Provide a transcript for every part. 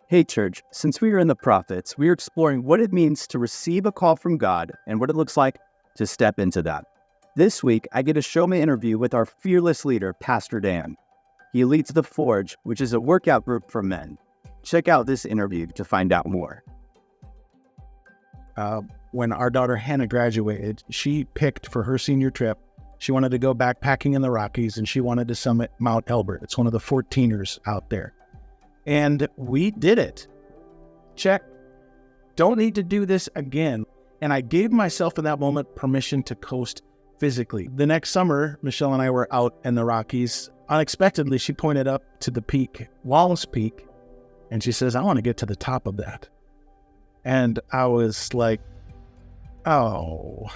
Hey church, since we are in the prophets, we are exploring what it means to receive a call from God and what it looks like to step into that. This week, I get a show me interview with our fearless leader, Pastor Dan. He leads The Forge, which is a workout group for men. Check out this interview to find out more. When our daughter Hannah graduated, she picked for her senior trip, she wanted to go backpacking in the Rockies and she wanted to summit Mount Elbert. It's one of the 14ers out there. And we did it. Check. Don't need to do this again. And I gave myself in that moment permission to coast physically. The next summer, Michelle and I were out in the Rockies. Unexpectedly, she pointed up to the peak, Wallace Peak, and she says, I want to get to the top of that. And I was like, oh,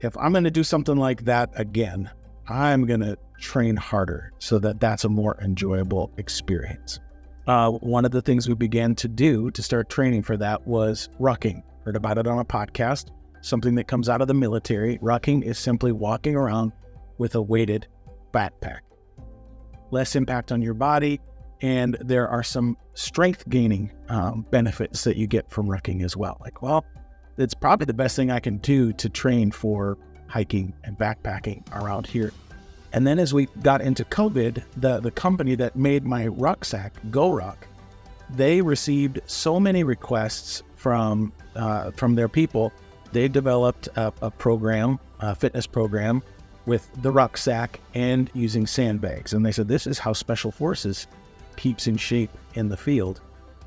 if I'm going to do something like that again, I'm going to train harder so that that's a more enjoyable experience. One of the things we began to do to start training for that was rucking. Heard about it on a podcast, something that comes out of the military. Rucking is simply walking around with a weighted backpack. Less impact on your body, and there are some strength gaining benefits that you get from rucking as well. Like, well, it's probably the best thing I can do to train for hiking and backpacking around here. And then as we got into COVID, the company that made my rucksack, GoRuck, they received so many requests from their people. They developed a program, a fitness program with the rucksack and using sandbags. And they said, this is how Special Forces keeps in shape in the field.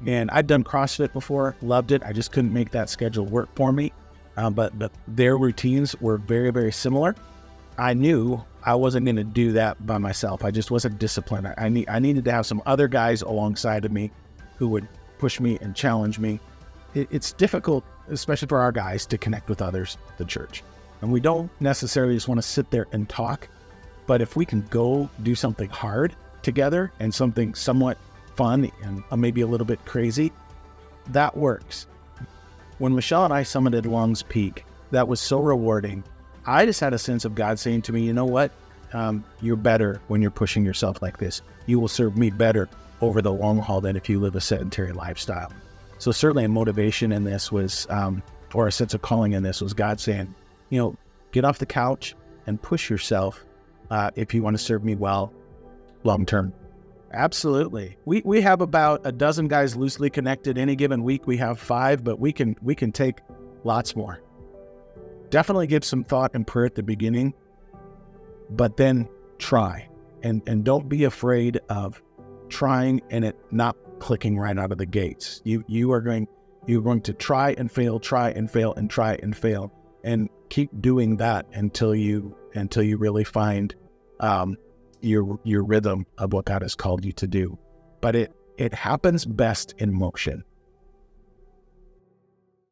And I'd done CrossFit before, loved it. I just couldn't make that schedule work for me. But their routines were very, very similar. I knew I wasn't going to do that by myself. I just wasn't disciplined. I needed to have some other guys alongside of me who would push me and challenge me. It's difficult, especially for our guys, to connect with others at the church. And we don't necessarily just want to sit there and talk. But if we can go do something hard together and something somewhat fun and maybe a little bit crazy, that works. When Michelle and I summited Long's Peak, that was so rewarding. I just had a sense of God saying to me, you know what? You're better when you're pushing yourself like this. You will serve me better over the long haul than if you live a sedentary lifestyle. So certainly a motivation in this was, or a sense of calling in this was God saying, get off the couch and push yourself if you want to serve me well long term. Absolutely. We have about a dozen guys loosely connected. Any given week we have 5, but we can take lots more. Definitely give some thought and prayer at the beginning, but then try. And don't be afraid of trying and it not clicking right out of the gates. You're going to try and fail, and keep doing that until you really find your rhythm of what God has called you to do. But it happens best in motion.